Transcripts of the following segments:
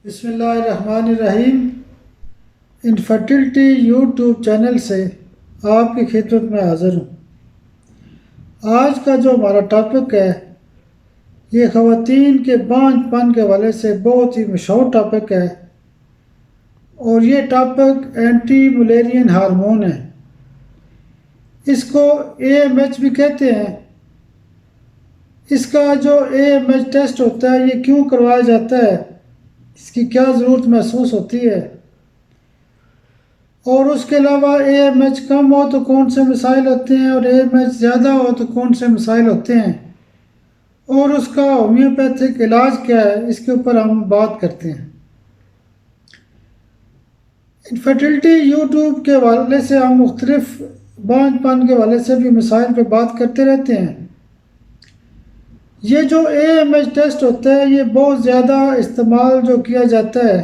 بسم اللہ الرحمن الرحیم۔ انفرٹیلٹی یوٹیوب چینل سے آپ کی خدمت میں حاضر ہوں۔ آج کا جو ہمارا ٹاپک ہے یہ خواتین کے بانجھ پن کے حوالے سے بہت ہی مشہور ٹاپک ہے، اور یہ ٹاپک اینٹی ملیرین ہارمون ہے۔ اس کو AMH بھی کہتے ہیں۔ اس کا جو AMH ٹیسٹ ہوتا ہے یہ کیوں کروایا جاتا ہے، اس کی کیا ضرورت محسوس ہوتی ہے، اور اس کے علاوہ AMH کم ہو تو کون سے مسائل ہوتے ہیں اور AMH زیادہ ہو تو کون سے مسائل ہوتے ہیں، اور اس کا ہومیوپیتھک علاج کیا ہے، اس کے اوپر ہم بات کرتے ہیں۔ انفرٹیلٹی یوٹیوب کے حوالے سے ہم مختلف بانجھ پن کے حوالے سے بھی مسائل پہ بات کرتے رہتے ہیں۔ یہ جو AMH ٹیسٹ ہوتا ہے یہ بہت زیادہ استعمال جو کیا جاتا ہے،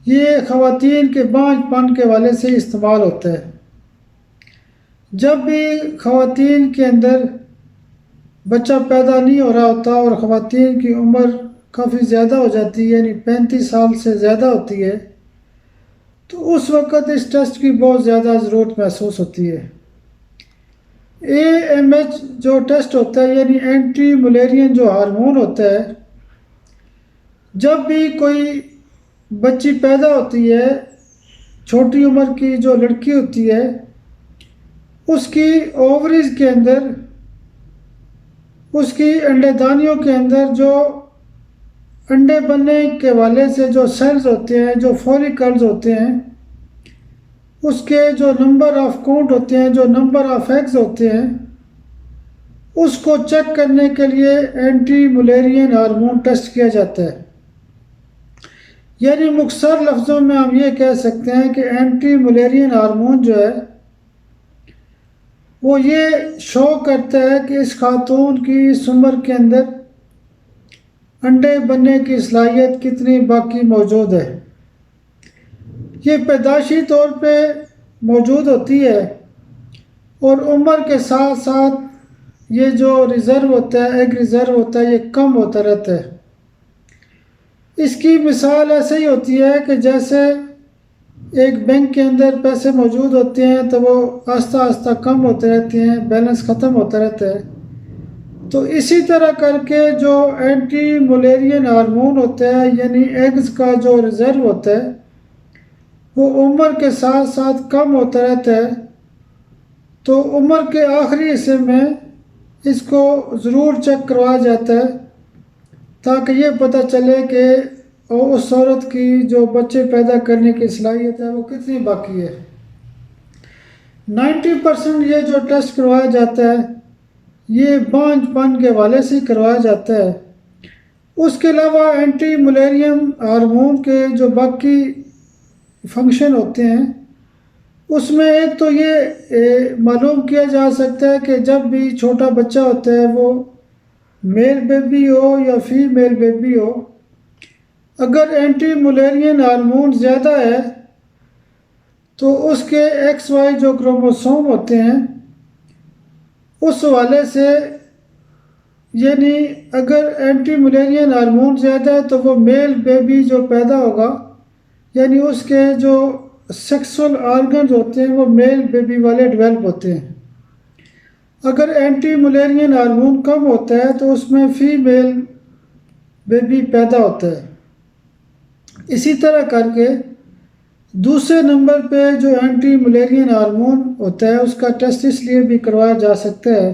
یہ خواتین کے بانجھ پن کے حوالے سے استعمال ہوتا ہے۔ جب بھی خواتین کے اندر بچہ پیدا نہیں ہو رہا ہوتا اور خواتین کی عمر کافی زیادہ ہو جاتی ہے، یعنی 35 سال سے زیادہ ہوتی ہے، تو اس وقت اس ٹیسٹ کی بہت زیادہ ضرورت محسوس ہوتی ہے۔ AMH جو ٹیسٹ ہوتا ہے یعنی اینٹی ملیرین جو ہارمون ہوتا ہے، جب بھی کوئی بچی پیدا ہوتی ہے، چھوٹی عمر کی جو لڑکی ہوتی ہے، اس کی اووریز کے اندر، اس کی انڈے دانیوں کے اندر جو انڈے بننے کے حوالے سے جو سیلز ہوتے ہیں، جو فولیکلز ہوتے ہیں، اس کے جو نمبر آف کاؤنٹ ہوتے ہیں، جو نمبر آف ایگز ہوتے ہیں، اس کو چیک کرنے کے لیے اینٹی ملیرین ہارمون ٹیسٹ کیا جاتا ہے۔ یعنی مختصر لفظوں میں ہم یہ کہہ سکتے ہیں کہ اینٹی ملیرین ہارمون جو ہے وہ یہ شو کرتا ہے کہ اس خاتون کی اس عمر کے اندر انڈے بننے کی صلاحیت کتنی باقی موجود ہے۔ یہ پیدائشی طور پہ موجود ہوتی ہے، اور عمر کے ساتھ ساتھ یہ جو ریزرو ہوتا ہے، ایگ ریزرو ہوتا ہے، یہ کم ہوتا رہتا ہے۔ اس کی مثال ایسے ہی ہوتی ہے کہ جیسے ایک بینک کے اندر پیسے موجود ہوتے ہیں تو وہ آہستہ آہستہ کم ہوتے رہتے ہیں، بیلنس ختم ہوتا رہتا ہے۔ تو اسی طرح کر کے جو اینٹی ملیرین ہارمون ہوتا ہے، یعنی ایگز کا جو ریزرو ہوتا ہے، وہ عمر کے ساتھ ساتھ کم ہوتا رہتا ہے۔ تو عمر کے آخری حصے میں اس کو ضرور چیک کروایا جاتا ہے تاکہ یہ پتہ چلے کہ اس عورت کی جو بچے پیدا کرنے کی صلاحیت ہے وہ کتنی باقی ہے۔ 90% یہ جو ٹیسٹ کروایا جاتا ہے یہ بانجھ پن کے حوالے سے کروایا جاتا ہے۔ اس کے علاوہ اینٹی ملیرین ہارمون کے جو باقی فنکشن ہوتے ہیں، اس میں ایک تو یہ معلوم کیا جا سکتا ہے کہ جب بھی چھوٹا بچہ ہوتا ہے، وہ میل بیبی ہو یا فیمیل بیبی ہو، اگر اینٹی ملیرین ہارمون زیادہ ہے تو اس کے XY جو کروموسوم ہوتے ہیں اس حوالے سے، یعنی اگر اینٹی ملیرین ہارمون زیادہ ہے تو وہ میل بیبی جو پیدا ہوگا، یعنی اس کے جو سیکسول آرگنز ہوتے ہیں وہ میل بیبی والے ڈیولپ ہوتے ہیں۔ اگر اینٹی ملیرین ہارمون کم ہوتا ہے تو اس میں فیمیل بیبی پیدا ہوتا ہے۔ اسی طرح کر کے دوسرے نمبر پہ جو اینٹی ملیرین ہارمون ہوتا ہے اس کا ٹیسٹ اس لیے بھی کروایا جا سکتا ہے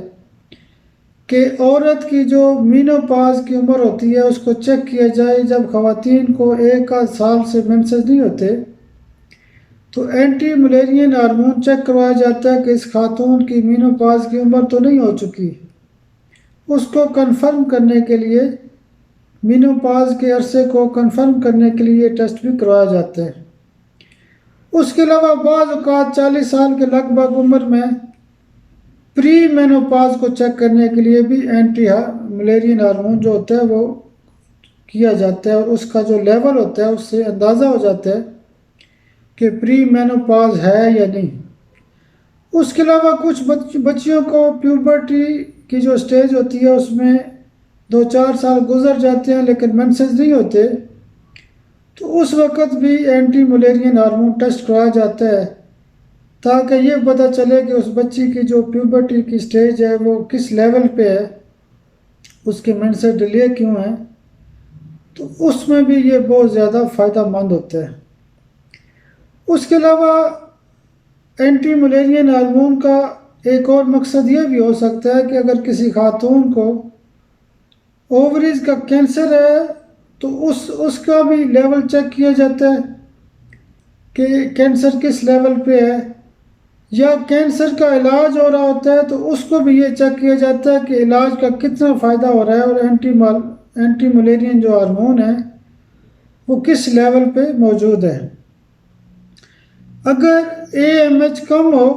کہ عورت کی جو مینوپاز کی عمر ہوتی ہے اس کو چیک کیا جائے۔ جب خواتین کو 1 سال سے مینسز نہیں ہوتے تو اینٹی ملیرین ہارمون چیک کروایا جاتا ہے کہ اس خاتون کی مینوپاز کی عمر تو نہیں ہو چکی۔ اس کو کنفرم کرنے کے لیے، مینوپاز کے عرصے کو کنفرم کرنے کے لیے یہ ٹیسٹ بھی کروایا جاتا ہے۔ اس کے علاوہ بعض اوقات 40 سال کے لگ بھگ عمر میں پری مینوپاز کو چیک کرنے کے لیے بھی اینٹی ملیرین ہارمون جو ہوتا ہے وہ کیا جاتا ہے، اور اس کا جو لیول ہوتا ہے اس سے اندازہ ہو جاتا ہے کہ پری مینوپاز ہے یا نہیں۔ اس کے علاوہ کچھ بچیوں کو پیوبرٹی کی جو سٹیج ہوتی ہے اس میں 2-4 سال گزر جاتے ہیں لیکن مینسز نہیں ہوتے، تو اس وقت بھی اینٹی ملیرین ہارمون ٹیسٹ کرایا جاتا ہے تاکہ یہ پتہ چلے کہ اس بچی کی جو پیوبرٹی کی سٹیج ہے وہ کس لیول پہ ہے، اس کے منسے ڈیلے کیوں ہیں، تو اس میں بھی یہ بہت زیادہ فائدہ مند ہوتا ہے۔ اس کے علاوہ اینٹی ملیرین ہارمون کا ایک اور مقصد یہ بھی ہو سکتا ہے کہ اگر کسی خاتون کو اووریز کا کینسر ہے تو اس کا بھی لیول چیک کیا جاتا ہے کہ کینسر کس لیول پہ ہے، یا کینسر کا علاج ہو رہا ہوتا ہے تو اس کو بھی یہ چیک کیا جاتا ہے کہ علاج کا کتنا فائدہ ہو رہا ہے اور اینٹی ملیرین جو ہارمون ہے وہ کس لیول پہ موجود ہے۔ اگر AMH کم ہو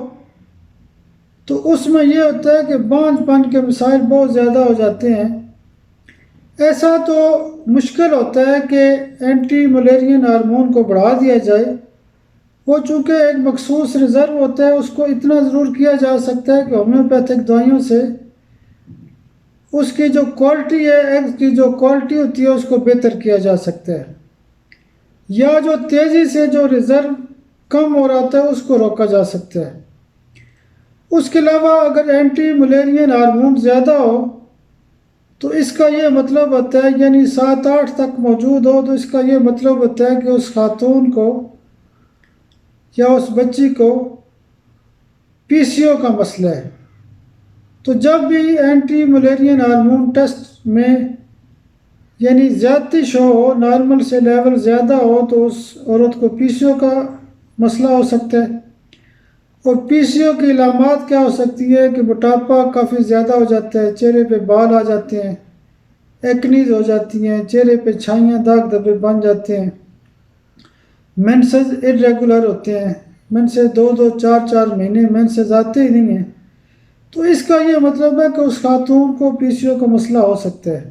تو اس میں یہ ہوتا ہے کہ بانجھ پن کے مسائل بہت زیادہ ہو جاتے ہیں۔ ایسا تو مشکل ہوتا ہے کہ اینٹی ملیرین ہارمون کو بڑھا دیا جائے، وہ چونکہ ایک مخصوص ریزرو ہوتا ہے، اس کو اتنا ضرور کیا جا سکتا ہے کہ ہومیوپیتھک دوائیوں سے اس کی جو کوالٹی ہے، ایگز کی جو کوالٹی ہوتی ہے اس کو بہتر کیا جا سکتا ہے، یا جو تیزی سے جو ریزرو کم ہو رہا ہوتا ہے اس کو روکا جا سکتا ہے۔ اس کے علاوہ اگر اینٹی ملیرین ہارمون زیادہ ہو تو اس کا یہ مطلب ہوتا ہے، یعنی 7-8 تک موجود ہو تو اس کا یہ مطلب ہوتا ہے کہ اس خاتون کو یا اس بچی کو PCO کا مسئلہ ہے۔ تو جب بھی اینٹی ملیرین ہارمون ٹیسٹ میں یعنی زیادتی شو ہو، نارمل سے لیول زیادہ ہو، تو اس عورت کو PCO کا مسئلہ ہو سکتا ہے۔ اور PCO کی علامات کیا ہو سکتی ہے کہ موٹاپا کافی زیادہ ہو جاتا ہے، چہرے پہ بال آ جاتے ہیں، ایکنیز ہو جاتی ہیں، چہرے پہ چھائیاں داغ دھبے بن جاتے ہیں، مینسز irregular ہوتے ہیں، مینسز 2-4 مہینے مینسز آتے ہی نہیں ہیں، تو اس کا یہ مطلب ہے کہ اس خاتون کو PCO کا مسئلہ ہو سکتا ہے۔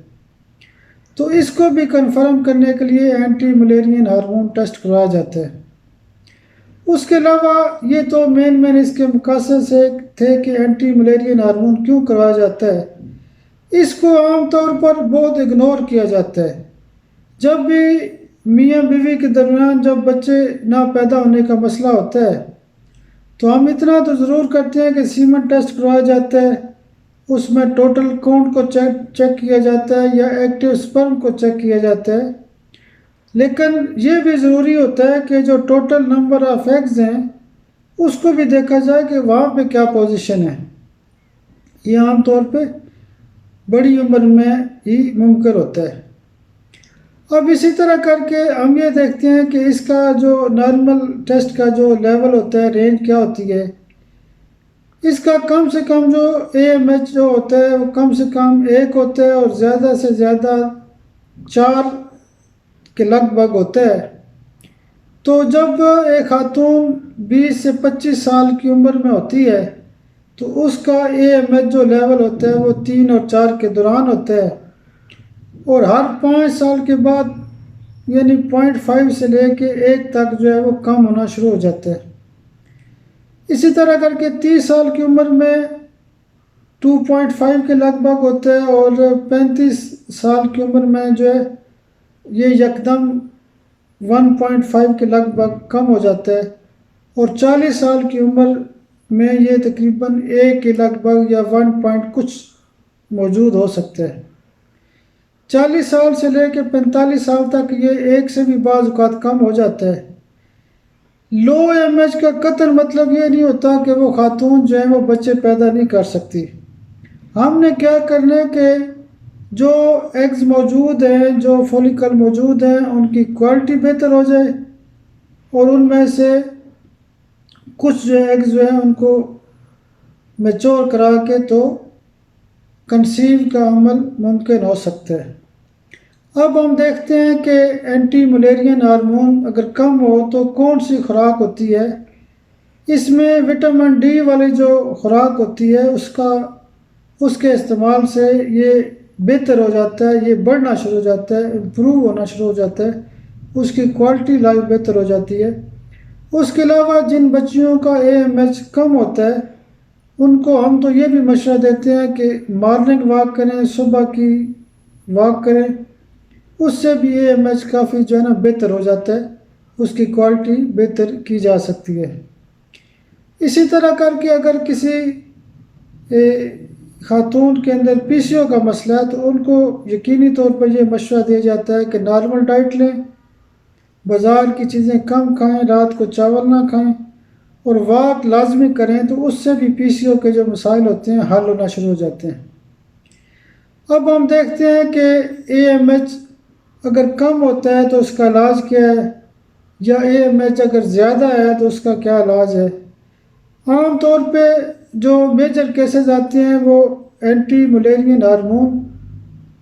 تو اس کو بھی کنفرم کرنے کے لیے اینٹی ملیرین ہارمون ٹیسٹ کرایا جاتا ہے۔ اس کے علاوہ یہ تو مین اس کے مقاصد سے تھے کہ اینٹی ملیرین ہارمون کیوں کرایا جاتا ہے۔ اس کو عام طور پر بہت اگنور کیا جاتا ہے۔ جب بھی میاں بیوی کے درمیان جب بچے نہ پیدا ہونے کا مسئلہ ہوتا ہے تو ہم اتنا تو ضرور کرتے ہیں کہ سیمن ٹیسٹ کروایا جاتا ہے، اس میں ٹوٹل کاؤنٹ کو چیک کیا جاتا ہے یا ایکٹیو سپرم کو چیک کیا جاتا ہے، لیکن یہ بھی ضروری ہوتا ہے کہ جو ٹوٹل نمبر آف ایگز ہیں اس کو بھی دیکھا جائے کہ وہاں پہ کیا پوزیشن ہے۔ یہ عام طور پہ بڑی عمر میں ہی ممکن ہوتا ہے۔ اب اسی طرح کر کے ہم یہ دیکھتے ہیں کہ اس کا جو نارمل ٹیسٹ کا جو لیول ہوتا ہے، رینج کیا ہوتی ہے، اس کا کم سے کم جو AMH جو ہوتا ہے وہ کم سے کم 1 ہوتا ہے اور زیادہ سے زیادہ 4 کے لگ بھگ ہوتا ہے۔ تو جب ایک خاتون 20 سے 25 سال کی عمر میں ہوتی ہے تو اس کا AMH جو لیول ہوتا ہے وہ 3 اور 4 کے دوران ہوتا ہے، اور ہر 5 سال کے بعد یعنی 0.5 سے لے کے 1 تک جو ہے وہ کم ہونا شروع ہو جاتا ہے۔ اسی طرح کر کے 30 سال کی عمر میں 2.5 کے لگ بھگ ہوتا ہے، اور 35 سال کی عمر میں جو ہے یہ یکدم 1.5 کے لگ بھگ کم ہو جاتا ہے، اور 40 سال کی عمر میں یہ تقریباً 1 کے لگ بھگ یا 1 پوائنٹ کچھ موجود ہو سکتا ہے۔ 40 سال سے لے کے 45 سال تک یہ 1 سے بھی بعض اوقات کم ہو جاتا ہے۔ لو AMH کا قطعاً مطلب یہ نہیں ہوتا کہ وہ خاتون جو ہے وہ بچے پیدا نہیں کر سکتی۔ ہم نے کیا کرنا ہے کہ جو ایگز موجود ہیں، جو فولیکل موجود ہیں، ان کی کوالٹی بہتر ہو جائے، اور ان میں سے کچھ جو ایگز جو ہیں ان کو میچور کرا کے تو کنسیو کا عمل ممکن ہو سکتا ہے۔ اب ہم دیکھتے ہیں کہ اینٹی ملیرین ہارمون اگر کم ہو تو کون سی خوراک ہوتی ہے۔ اس میں وٹامن D والی جو خوراک ہوتی ہے اس کے استعمال سے یہ بہتر ہو جاتا ہے، یہ بڑھنا شروع ہو جاتا ہے، امپروو ہونا شروع ہو جاتا ہے، اس کی کوالٹی لائف بہتر ہو جاتی ہے۔ اس کے علاوہ جن بچیوں کا AMH کم ہوتا ہے ان کو ہم تو یہ بھی مشورہ دیتے ہیں کہ مارننگ واک کریں، صبح کی واک کریں۔ اس سے بھی اے ایم ایچ کافی جو ہے نا بہتر ہو جاتا ہے، اس کی کوالٹی بہتر کی جا سکتی ہے۔ اسی طرح کر کے اگر کسی خاتون کے اندر پی سی او کا مسئلہ ہے تو ان کو یقینی طور پر یہ مشورہ دیا جاتا ہے کہ نارمل ڈائٹ لیں، بازار کی چیزیں کم کھائیں، رات کو چاول نہ کھائیں اور واک لازمی کریں، تو اس سے بھی پی سی او کے جو مسائل ہوتے ہیں حل ہونا شروع ہو جاتے ہیں۔ اب ہم دیکھتے ہیں کہ اے ایم ایچ اگر کم ہوتا ہے تو اس کا علاج کیا ہے، یا اے ایم ایچ اگر زیادہ ہے تو اس کا کیا علاج ہے۔ عام طور پہ جو میجر کیسز آتے ہیں وہ اینٹی ملیرین ہارمون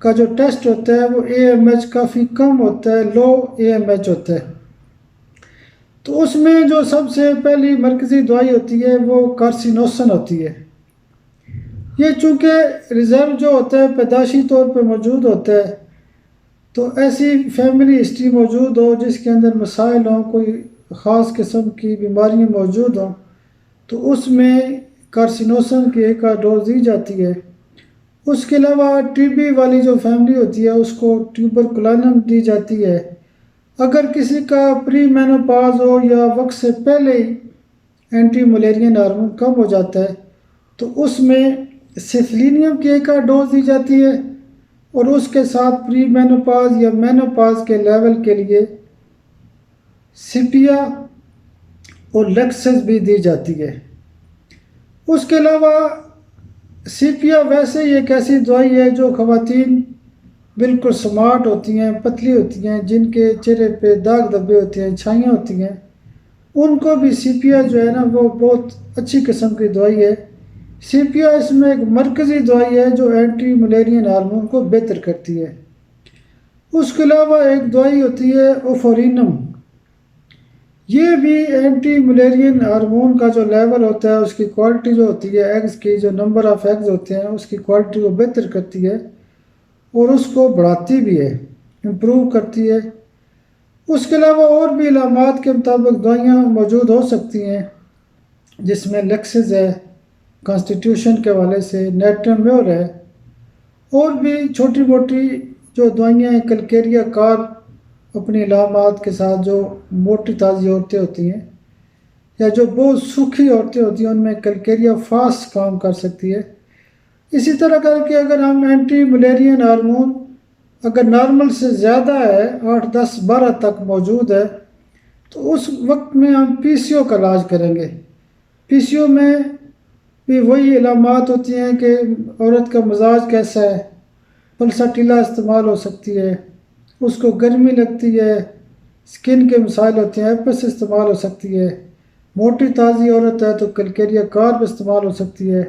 کا جو ٹیسٹ ہوتا ہے وہ اے ایم ایچ کافی کم ہوتا ہے، لو اے ایم ایچ ہوتا ہے۔ تو اس میں جو سب سے پہلی مرکزی دوائی ہوتی ہے وہ کارسینوسن ہوتی ہے۔ یہ چونکہ ریزرو جو ہوتا ہے پیدائشی طور پہ موجود ہوتا ہے، تو ایسی فیملی ہسٹری موجود ہو جس کے اندر مسائل ہوں، کوئی خاص قسم کی بیماریاں موجود ہوں، تو اس میں کارسینوسن کی ایک ڈوز دی جاتی ہے۔ اس کے علاوہ ٹی بی والی جو فیملی ہوتی ہے اس کو ٹیوبرکلائنم دی جاتی ہے۔ اگر کسی کا پری مینوپاز ہو یا وقت سے پہلے ہی اینٹی ملیرین ہارمون کم ہو جاتا ہے تو اس میں سیفلینیم کی ایک ڈوز دی جاتی ہے، اور اس کے ساتھ پری مینوپاز یا مینوپاز کے لیول کے لیے سپیا اور لیکسس بھی دی جاتی ہے۔ اس کے علاوہ سپیا ویسے ہی ایک ایسی دوائی ہے جو خواتین بالکل سمارٹ ہوتی ہیں، پتلی ہوتی ہیں، جن کے چہرے پہ داغ دھبے ہوتے ہیں، چھائیاں ہوتی ہیں، ان کو بھی سپیا جو ہے نا وہ بہت اچھی قسم کی دوائی ہے۔ سپیا اس میں ایک مرکزی دوائی ہے جو اینٹی ملیرین ہارمون کو بہتر کرتی ہے۔ اس کے علاوہ ایک دوائی ہوتی ہے اوفورینم، یہ بھی اینٹی ملیرین ہارمون کا جو لیول ہوتا ہے، اس کی کوالٹی جو ہوتی ہے، ایگز کی جو نمبر آف ایگز ہوتے ہیں اس کی کوالٹی کو بہتر کرتی ہے اور اس کو بڑھاتی بھی ہے، امپروو کرتی ہے۔ اس کے علاوہ اور بھی علامات کے مطابق دوائیاں موجود ہو سکتی ہیں، جس میں لیکسز ہے کانسٹیٹیوشن کے حوالے سے، نیٹرمیور ہے، اور بھی چھوٹی موٹی جو دوائیاں ہیں، کلکیریا کار اپنی علامات کے ساتھ، جو موٹی تازی عورتیں ہوتی ہیں یا جو بہت سوکھی عورتیں ہوتی ہیں ان میں کلکیریا فاسٹ کام کر سکتی ہے۔ اسی طرح کر کے اگر ہم اینٹی ملیرین ہارمون اگر نارمل سے زیادہ ہے، 8، 10، 12 تک موجود ہے، تو اس وقت میں ہم پی سی او کا علاج کریں گے۔ پی سی او میں بھی وہی علامات ہوتی ہیں کہ عورت کا مزاج کیسا ہے، پلساٹیلا استعمال ہو سکتی ہے، اس کو گرمی لگتی ہے، سکن کے مسائل ہوتے ہیں، ایپس استعمال ہو سکتی ہے، موٹی تازی عورت ہے تو کلکیریا کارب استعمال ہو سکتی ہے،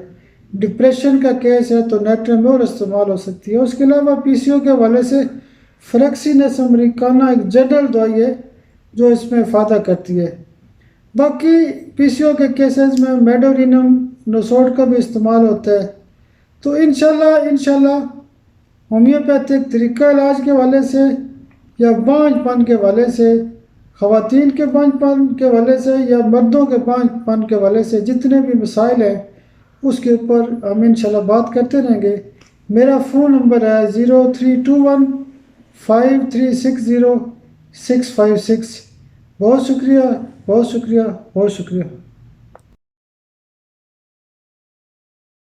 ڈپریشن کا کیس ہے تو نیٹرمیور استعمال ہو سکتی ہے۔ اس کے علاوہ پی سی او کے حوالے سے فریکسینس امریکانہ ایک جنرل دوائی ہے جو اس میں افادہ کرتی ہے۔ باقی پی سی او کے کیسز میں میڈورینم نوسوڈ کا بھی استعمال ہوتا ہے۔ تو انشاءاللہ ہومیوپیتھک طریقہ علاج کے حوالے سے یا بانجھ پن کے حوالے سے، خواتین کے بانجھ پن کے حوالے سے یا مردوں کے بانجھ پن کے حوالے سے جتنے بھی مسائل ہیں اس کے اوپر ہم انشاءاللہ بات کرتے رہیں گے۔ میرا فون نمبر ہے 0321 5360 656۔ بہت شکریہ، بہت شکریہ، بہت شکریہ۔